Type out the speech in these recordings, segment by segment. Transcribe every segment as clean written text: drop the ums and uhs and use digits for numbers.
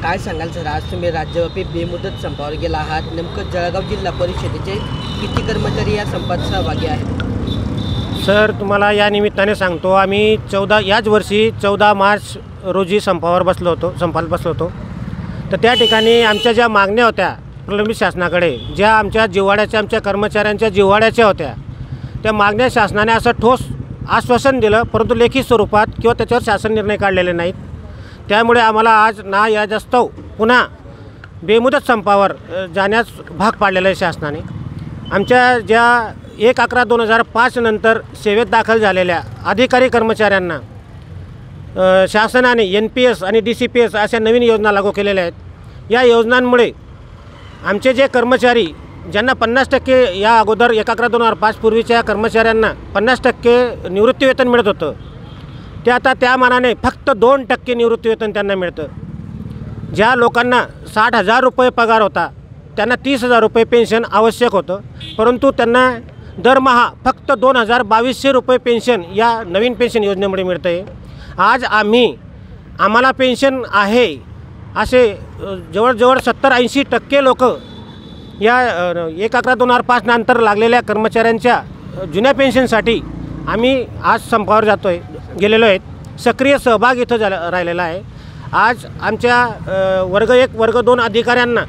काय सांगाल सर, आज तुम्ही राज्यव्यापी बेमुदत संपावर गेला आहात, नेमकं जळगाव जिल्हा परिषदेचे किती कर्मचारी या संपात सहभागी आहेत? सर, तुम्हाला या निमित्ताने सांगतो, आम्ही याच वर्षी 14 मार्च रोजी संपाला बसलो होतो. तर त्या ठिकाणी आमच्या ज्या मागण्या होत्या प्रलंबित शासनाकडे, ज्या आमच्या जिव्हाळ्याच्या, आमच्या कर्मचाऱ्यांच्या जिव्हाळ्याच्या होत्या, त्या मागण्या शासनाने असं ठोस आश्वासन दिलं, परंतु लेखी स्वरूपात किंवा त्याच्यावर शासन निर्णय काढलेले नाहीत. त्यामुळे आम्हाला आज नाइलाजास्तव पुन्हा बेमुदत संपावर जाण्यास भाग पाडलेलं आहे शासनाने. आमच्या ज्या 1/11/2005 नंतर सेवेत दाखल झालेल्या अधिकारी कर्मचाऱ्यांना शासनाने NPS आणि DCPS अशा नवीन योजना लागू केलेल्या आहेत. या योजनांमुळे आमचे जे कर्मचारी ज्यांना 50% या अगोदर 1/11/2005 पूर्वीच्या कर्मचाऱ्यांना 50% निवृत्तीवेतन मिळत होतं, ते आता त्या मानाने फक्त 2% निवृत्तीवेतन त्यांना मिळतं. ज्या लोकांना 60,000 रुपये पगार होता त्यांना 30,000 रुपये पेन्शन आवश्यक होतं, परंतु त्यांना दरमहा फक्त 2,200 रुपये पेन्शन या नवीन पेन्शन योजनेमुळे मिळतं आहे. आज आम्हाला पेन्शन आहे असे जवळजवळ 70-80% लोक या 1/11/2005 नंतर लागलेल्या कर्मचाऱ्यांच्या जुन्या पेन्शनसाठी आम्ही आज संपावर गेलेलो आहेत. सक्रिय सहभाग इथं राहिलेला आहे. आज आमच्या वर्ग 1 वर्ग 2 अधिकाऱ्यांना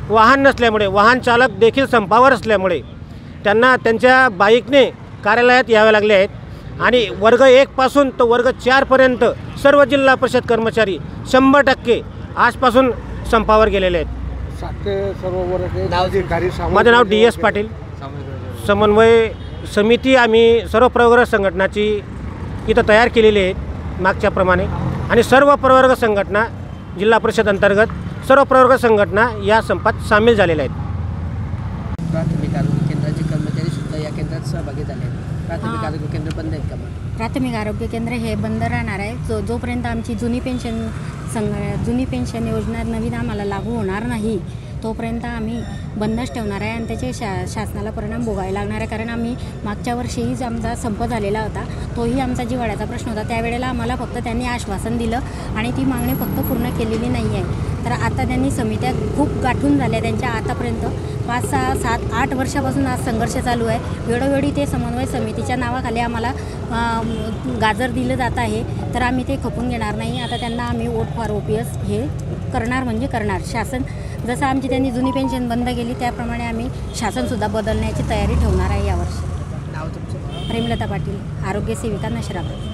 वाहन नसल्यामुळे, वाहन चालक देखील संपावर असल्यामुळे त्यांना त्यांच्या बाईकने कार्यालयात यावे लागले आहेत. आणि वर्ग 1 पासून तर वर्ग 4 पर्यंत सर्व जिल्हा परिषद कर्मचारी 100% आजपासून संपावर गेलेले आहेत. माझं नाव DS पाटील. समन्वय समिती आम्ही सर्व प्रवर्ग संघटनाची इथं तयार केलेली आहेत मागच्याप्रमाणे, आणि सर्व प्रवर्ग संघटना जिल्हा परिषद अंतर्गत सर्व प्रवर्ग संघटना या संपात सामील झालेल्या आहेत. प्राथमिक आरोग्य केंद्राचे कर्मचारी सुद्धा या केंद्रात सहभागी झाले आहेत. प्राथमिक आरोग्य केंद्र बंद आहेत का? प्राथमिक आरोग्य केंद्र हे बंद राहणार आहे. जोपर्यंत आमची जुनी पेन्शन योजना नवीन आम्हाला लागू होणार नाही तोपर्यंत आम्ही बंदच ठेवणार आहे. आणि त्याचे शासनाला परिणाम भोगावे लागणार आहे. कारण आम्ही मागच्या वर्षीच आमचा संप झालेला होता, तोही आमचा जिव्हाळ्याचा प्रश्न होता. त्यावेळेला आम्हाला फक्त त्यांनी आश्वासन दिलं आणि ती मागणी फक्त पूर्ण केलेली नाही आहे. तर आता त्यांनी समित्या खूप गाठून झाल्या त्यांच्या. आतापर्यंत 5, 6, 7, 8 वर्षापासून आज संघर्ष चालू आहे. वेळोवेळी ते समन्वय समितीच्या नावाखाली आम्हाला गाजर दिलं जात आहे, तर आम्ही ते खपून घेणार नाही. आता त्यांना आम्ही वोट फॉर OPS हे करणार म्हणजे करणार. शासन जसं आमची त्यांनी जुनी पेन्शन बंद केली त्याप्रमाणे आम्ही शासनसुद्धा बदलण्याची तयारी ठेवणार आहे यावर्षी. नाव तुमचं? प्रेमलता पाटील, आरोग्य सेविका नशराबाद.